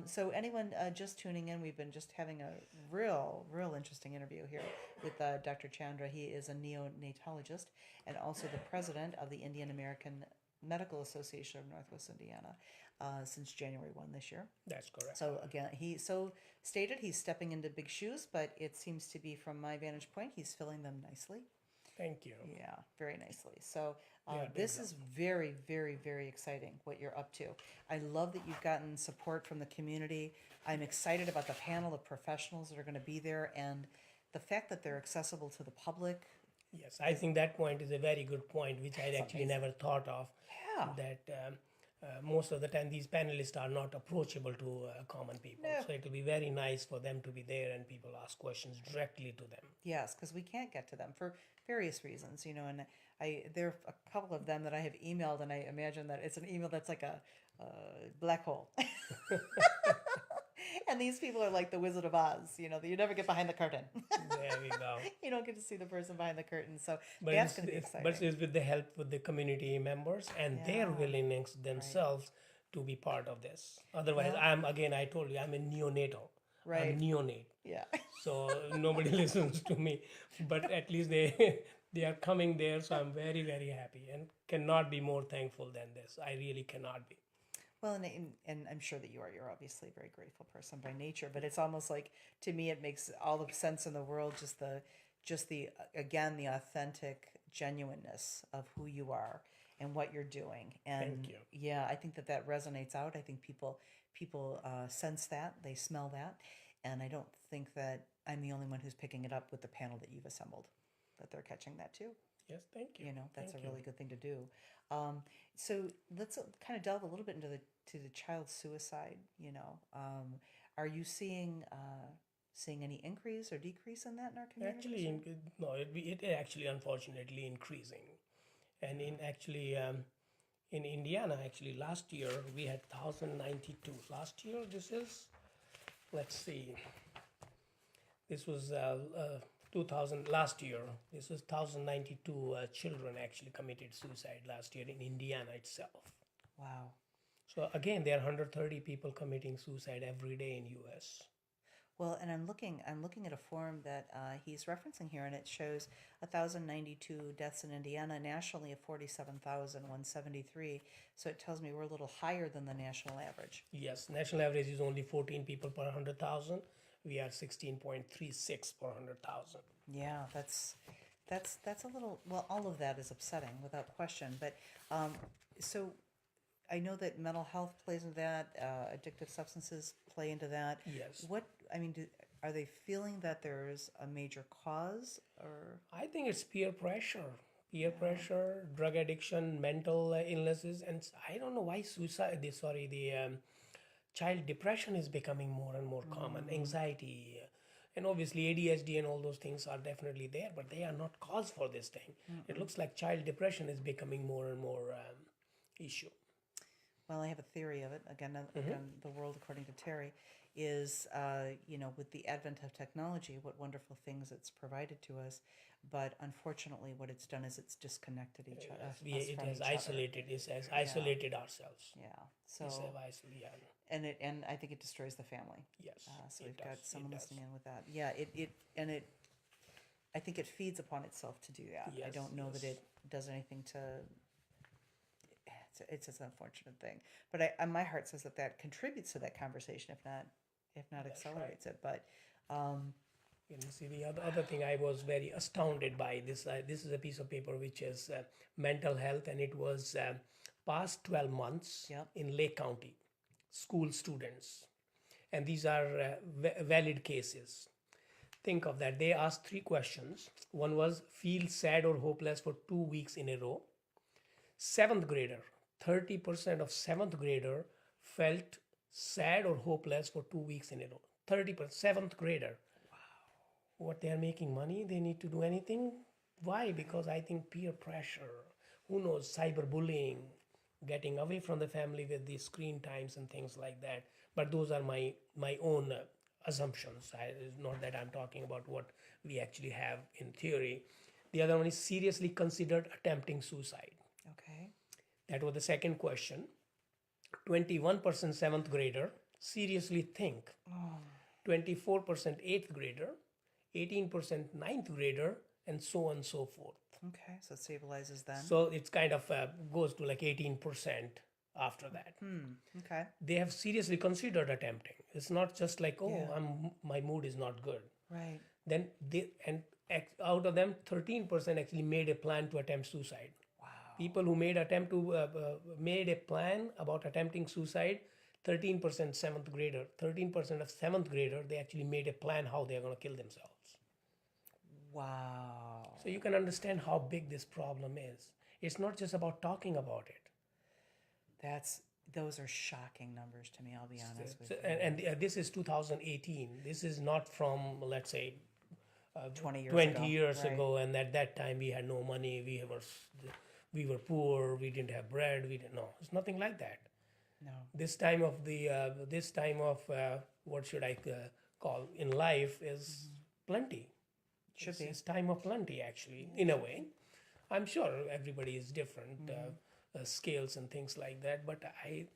So anyone just tuning in, we've been just having a real interesting interview here with Dr. Chandra. He is a neonatologist and also the president of the Indian American Medical Association of Northwest Indiana since January 1 this year. That's correct. So again, he's stepping into big shoes, but it seems to be, from my vantage point, he's filling them nicely. Thank you. Yeah, very nicely. So Yeah, this is very, very, very exciting what you're up to. I love that you've gotten support from the community. I'm excited about the panel of professionals that are going to be there and the fact that they're accessible to the public. Yes, I think that point is a very good point, which I actually never thought of. Yeah. That most of the time these panelists are not approachable to common people. No. So it will be very nice for them to be there and people ask questions directly to them. Yes, because we can't get to them for various reasons, and there are a couple of them that I have emailed, and I imagine that it's an email that's like a black hole. And these people are like the Wizard of Oz, that you never get behind the curtain. There we go. You don't get to see the person behind the curtain, so But that's going to be but exciting. it's with the help with the community members and their willingness themselves to be part of this. Otherwise, I told you, I'm a neonatal. Right. I'm neonate. Yeah. So nobody listens to me, but at least they are coming there. So I'm very, very happy and cannot be more thankful than this. I really cannot be. Well, and I'm sure that you're obviously a very grateful person by nature, but it's almost like, to me, it makes all the sense in the world, just the again, the authentic genuineness of who you are and what you're doing. Thank And you. yeah, I think that that resonates out. I think people sense that, they smell that, and I don't think that I'm the only one who's picking it up with the panel that you've assembled, that they're catching that too. Yes, thank you. You know, that's Thank a you. really good thing to do. So let's kind of delve a little bit into the child suicide. Are you seeing any increase or decrease in that in our community, Actually, sir? no, it actually unfortunately increasing, and in Indiana, actually last year we had 1,092. Last year, this is, let's see, this was 2000 last year. This was 1,092 children actually committed suicide last year in Indiana itself. Wow. So again, there are 130 people committing suicide every day in U.S. Well, and I'm looking at a form that he's referencing here, and it shows 1,092 deaths in Indiana, nationally of 47,173. So it tells me we're a little higher than the national average. Yes, national average is only 14 people per 100,000. We are 16.36 per 100,000. Yeah, that's a little, well, all of that is upsetting without question. But so I know that mental health plays into that, addictive substances play into that. Yes. What I mean, are they feeling that there's a major cause, or I think it's peer pressure, drug addiction, mental illnesses, and I don't know why the child depression is becoming more and more common. Anxiety, and obviously ADHD and all those things are definitely there, but they are not cause for this thing. It looks like child depression is becoming more and more issue. well, I have a theory of it. Again, the world according to Terry is, with the advent of technology, what wonderful things it's provided to us. But unfortunately, what it's done is it's disconnected us It from has each other. isolated. It has isolated ourselves. Yeah. It's So, have isolated. Yeah. and I think it destroys the family. Yes, So it we've does. got someone It does. listening in with that. Yeah. I think it feeds upon itself to do that. I Yes, don't know that yes. it does anything to. It's an unfortunate thing, but my heart says that that contributes to that conversation, if not That's right. accelerates it. But um, You see, the other thing I was very astounded by this. This is a piece of paper which is mental health, and it was past 12 months Yep. in Lake County, school students, and these are valid cases. Think of that. They asked 3 questions. One was feel sad or hopeless for 2 weeks in a row. Seventh grader, 30% of seventh grader felt sad or hopeless for 2 weeks in a row. 30%, seventh grader. What, they are making money? They need to do anything? Why? Because I think peer pressure, who knows, cyberbullying, getting away from the family with the screen times and things like that. But those are my own assumptions. It's not that I'm talking about what we actually have in theory. The other one is seriously considered attempting suicide. okay. That was the second question. 21% seventh grader seriously think. 24% eighth grader, 18% ninth grader, and so on and so forth. Okay. So it stabilizes then. So it's kind of goes to like 18% after that. Okay. They have seriously considered attempting. It's not just like, oh, Yeah. my mood is not good. Right. Then out of them, 13% actually made a plan to attempt suicide. Wow. People who made a plan about attempting suicide, 13% seventh grader, 13% of seventh grader, they actually made a plan how they're going to kill themselves. Wow. So you can understand how big this problem is. It's not just about talking about it. Those are shocking numbers to me. I'll be honest with So, you. and this is 2018. This is not from, let's say, 20 years 20 ago. years Right. ago, and at that time we had no money. We were poor. We didn't have bread. No, it's nothing like that. No. This time of what should I call in life is plenty. Should be. It's time of plenty, actually, in a way. I'm sure everybody is different, scales and things like that, but I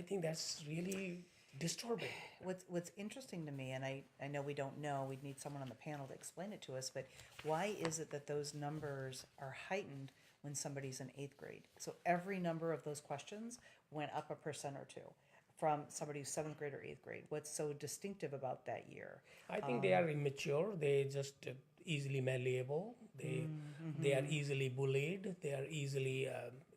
think that's really disturbing. What's interesting to me, and I know we don't know, we'd need someone on the panel to explain it to us, but why is it that those numbers are heightened when somebody's in eighth grade? So every number of those questions went up a percent or two from somebody who's seventh grade or eighth grade? What's so distinctive about that year? I think they are immature. They just easily malleable. They are easily bullied. They are easily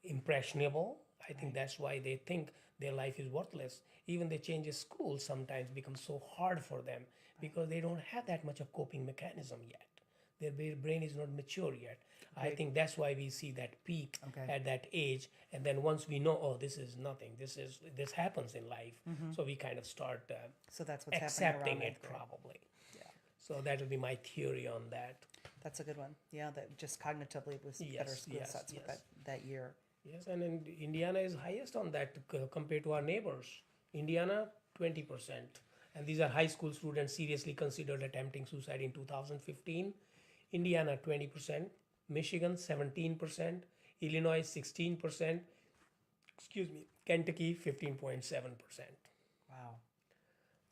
impressionable. I think that's why they think their life is worthless. Even they change school sometimes becomes so hard for them because they don't have that much of coping mechanism yet. Their brain is not mature yet. I think that's why we see that peak at that age, and then once we know, oh, this is nothing. This happens in life, so we kind of start So that's what's happening accepting around it eighth grade. probably. Yeah, So that would be my theory on that. that's a good one. Yeah, that just cognitively was better Yes, skill yes, sets with yes. that year. Yes, and in Indiana is highest on that compared to our neighbors. Indiana 20%, and these are high school students seriously considered attempting suicide in 2015. Indiana 20%, Michigan 17%, Illinois 16%, excuse me, Kentucky 15.7%. Wow.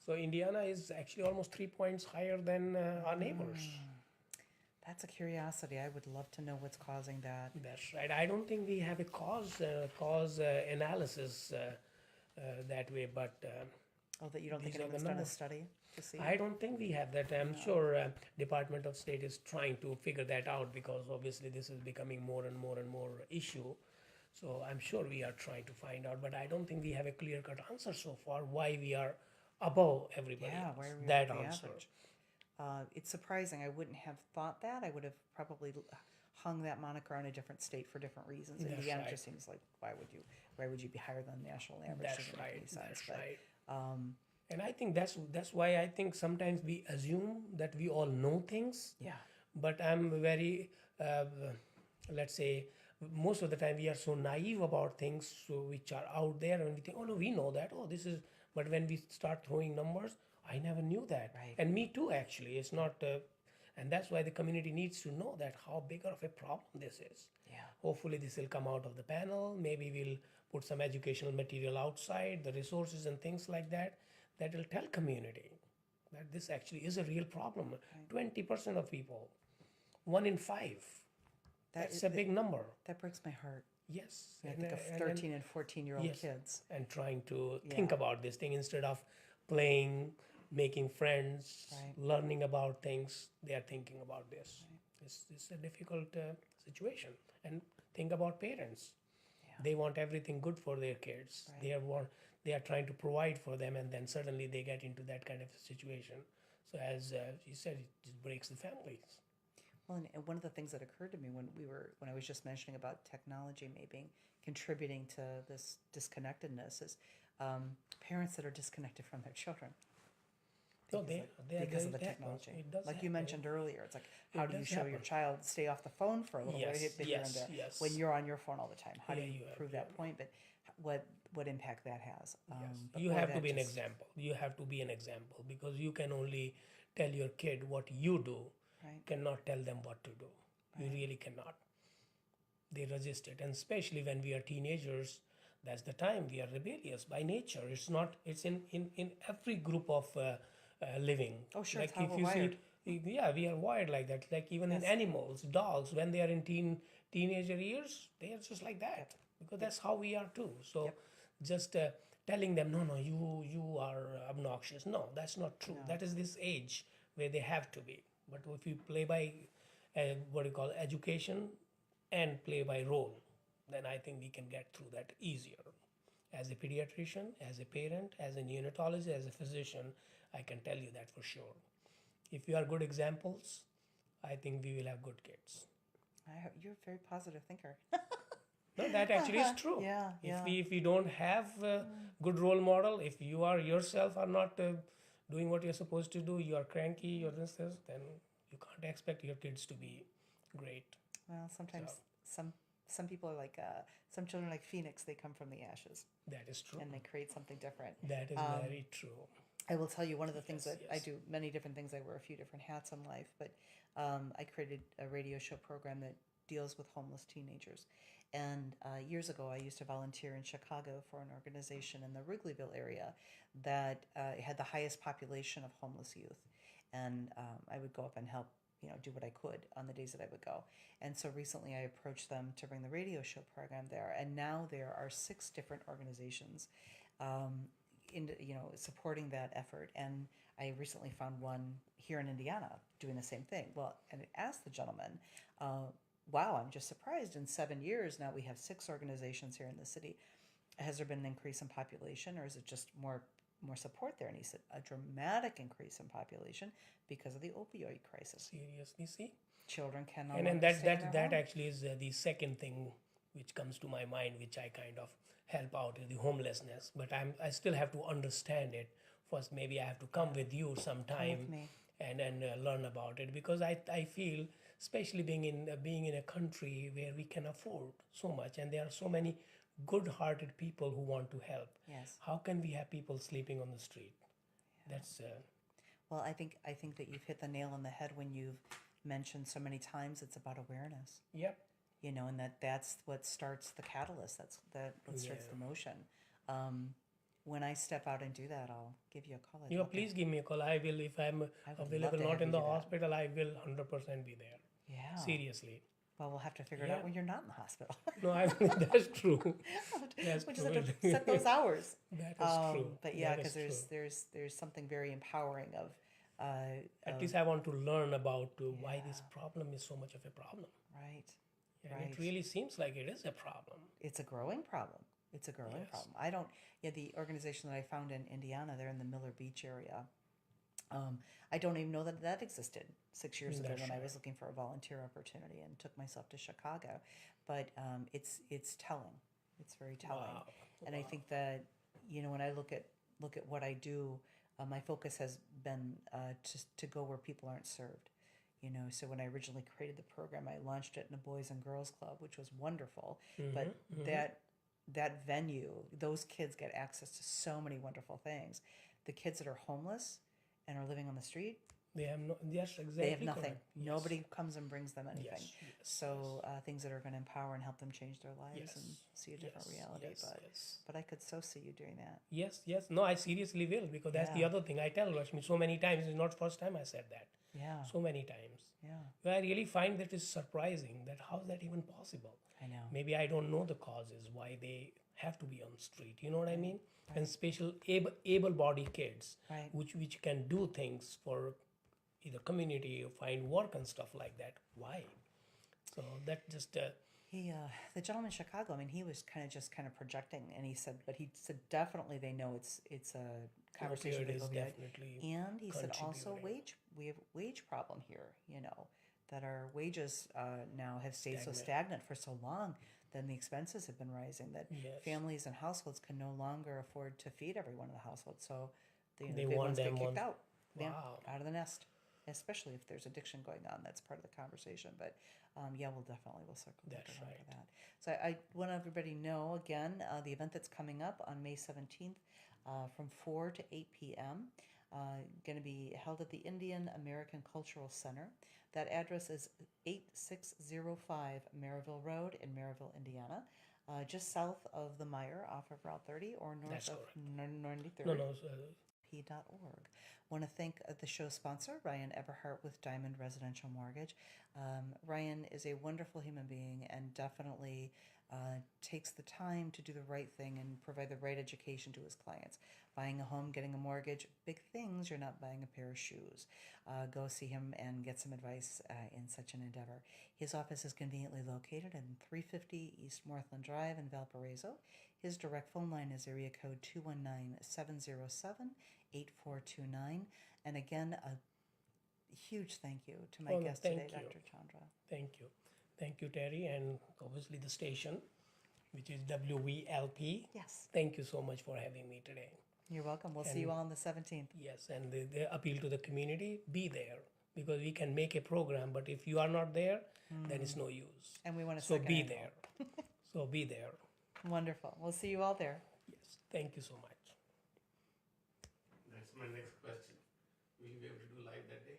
So Indiana is actually almost 3 points higher than our neighbors. That's a curiosity. I would love to know what's causing that. That's right. I don't think we have a cause analysis that way, but Oh, that you don't think these are the anyone's done a numbers. study to see? I don't think we have that. I'm sure Department of State is trying to figure that out because obviously this is becoming more and more and more issue. So I'm sure we are trying to find out, but I don't think we have a clear-cut answer so far why we are above everybody Yeah, else. where are we That at the answer. average? It's surprising. I wouldn't have thought that. I would have probably hung that moniker on a different state for different reasons. That's Indiana right. just seems like why would you be higher than the national average? That's Doesn't make any right. sense. That's But, right. And I think that's why I think sometimes we assume that we all know things. yeah, But I'm very, let's say, most of the time we are so naive about things which are out there, and we think, oh no, we know that. Oh, this is. But when we start throwing numbers, I never knew that, Right. and me too. Actually, it's not, and that's why the community needs to know that how big of a problem this is. yeah. Hopefully, this will come out of the panel. Maybe we'll put some educational material outside, the resources and things like that, that will tell community that this actually is a real problem. 20% of people, 1 in 5. That's a big number. That breaks my heart. Yes. I think of 13 and 14-year-old yes, kids. and trying to think about this thing instead of playing, making friends, learning about things. They are thinking about this. It's a difficult situation. And think about parents. They want everything good for their kids. They are trying to provide for them, and then suddenly they get into that kind of a situation. So as she said, it just breaks the families. Well, and one of the things that occurred to me when I was just mentioning about technology maybe contributing to this disconnectedness is parents that are disconnected from their children. No, Because of the it happens. technology. It does Like you happen. mentioned earlier, it's like, how do you does show your happen. child stay off the phone for a little bit, Yes, hit bit here and yes, there, yes. when you're on your phone all the time? How do Yeah, you you have- prove that point? But what impact that has? Yes. But You boy, have to that be an just- example. You have to be an example because you can only tell your kid what you do, Right. cannot tell them what to do. You really cannot. They resist it, and especially when we are teenagers, that's the time we are rebellious by nature. It's not. It's in every group of living. Oh, sure, Like it's how if we're you wired. see, yeah, we are wired like that. Like even in animals, dogs, when they are in teenager years, they are just like that because that's how we are too. So just telling them, no, you are obnoxious. No, that's not true. That is this age where they have to be. But if you play by what you call education and play by role, then I think we can get through that easier. As a pediatrician, as a parent, as a neonatologist, as a physician, I can tell you that for sure. If you are good examples, I think we will have good kids. You're a very positive thinker. No, that actually is true. Yeah, If we don't have a good role model, if you are yourself are not doing what you're supposed to do, you are cranky, you're this, then you can't expect your kids to be great. Well, sometimes some people are like some children are like Phoenix. They come from the ashes That is true. and they create something different. That is very true. I will tell you one of the things that I yes. do many different things. I wear a few different hats in life, but I created a radio show program that deals with homeless teenagers. And years ago, I used to volunteer in Chicago for an organization in the Wrigleyville area that had the highest population of homeless youth. And I would go up and help do what I could on the days that I would go. And so recently I approached them to bring the radio show program there. And now there are 6 different organizations supporting that effort. And I recently found one here in Indiana doing the same thing. Well, and I asked the gentleman, wow, I'm just surprised. In 7 years now we have 6 organizations here in the city. Has there been an increase in population, or is it just more support there? And he said a dramatic increase in population because of the opioid crisis. Seriously, see? Children can no And longer stay in their that home. actually is the second thing which comes to my mind, which I kind of help out, is the homelessness. But I still have to understand it. First, maybe I have to come with you sometime me. and learn about it, because I feel, especially being in a country where we can afford so much, and there are so many good-hearted people who want to help. Yes. How can we have people sleeping on the street? That's Well, I think that you've hit the nail on the head when you've mentioned so many times it's about awareness. yep. And that's what starts the catalyst. That's what starts the motion. When I step out and do that, I'll give you a call. Please give me a call. I will, if I'm love available to not have in you the do that. hospital, I will 100% be there. Yeah. Seriously. Well, we'll have to figure it out when you're not in the hospital. No, that's true. That's We true. just have to set those hours. That is true. But yeah, That because is true. there's something very empowering of At least I want to learn about why this problem is so much of a problem. right. And Right. it really seems like it is a problem. It's a growing problem. It's a growing Yes. problem. The organization that I found in Indiana, they're in the Miller Beach area. I don't even know that existed 6 years ago That's when I right. was looking for a volunteer opportunity and took myself to Chicago. But it's telling. It's very telling. Wow. And I think that when I look at what I do, my focus has been to go where people aren't served. So when I originally created the program, I launched it in a Boys and Girls Club, which was wonderful. But that venue, those kids get access to so many wonderful things. The kids that are homeless and are living on the street, They have no. Yes, exactly. they have nothing. correct. Yes. Nobody comes and brings them anything. Yes, yes, So things that are going to empower and help them change their lives Yes, and see a different yes, reality. yes, but yes. but I could so see you doing that. Yes, yes. No, I seriously will, because that's the Yeah. other thing I tell Rashmi so many times. It's not first time I said that. Yeah, So many times. yeah. I really find that it's surprising that how is that even possible? I know. Maybe I don't know the causes why they have to be on the street. You know what I mean? And special able-bodied kids, Right. which can do things for either community or find work and stuff like that. Why? So that just The gentleman in Chicago, I mean, he was kind of projecting, and he said definitely they know it's a conversation opioid with is opioid. definitely And he said also contributing. we have wage problem here, that our wages now have stayed so Stagnant. stagnant for so long, then the expenses have been rising, that Yes. families and households can no longer afford to feed everyone in the household. So the They big want ones get them kicked on- out. Yeah, Wow. out of the nest, especially if there's addiction going on. That's part of the conversation. But we'll circle back That's around right. to that. So I want everybody to know again the event that's coming up on May 17th from 4 to 8 p.m. Going to be held at the Indian American Cultural Center. That address is 8605 Maryville Road in Maryville, Indiana, just south of the Meyer off of Route 30 or north That's of correct. 93rd. No. p.org. Want to thank the show sponsor, Ryan Eberhardt with Diamond Residential Mortgage. Ryan is a wonderful human being and definitely takes the time to do the right thing and provide the right education to his clients. Buying a home, getting a mortgage, big things. You're not buying a pair of shoes. Go see him and get some advice in such an endeavor. His office is conveniently located in 350 East Northland Drive in Valparaiso. His direct phone line is area code 219-707-8429. And again, a huge thank you to my guest today, thank you. Dr. Chandra. Thank you. Thank you, Terry, and obviously the station, which is WVLP. Yes, Thank you so much for having me today. you're welcome. We'll see you all on the 17th. Yes, and the appeal to the community, be there, because we can make a program, but if you are not there, then it's no use. And we want to So be there. So be there. Wonderful. We'll see you all there. Yes, thank you so much. That's my next question. Will you be able to do live that day?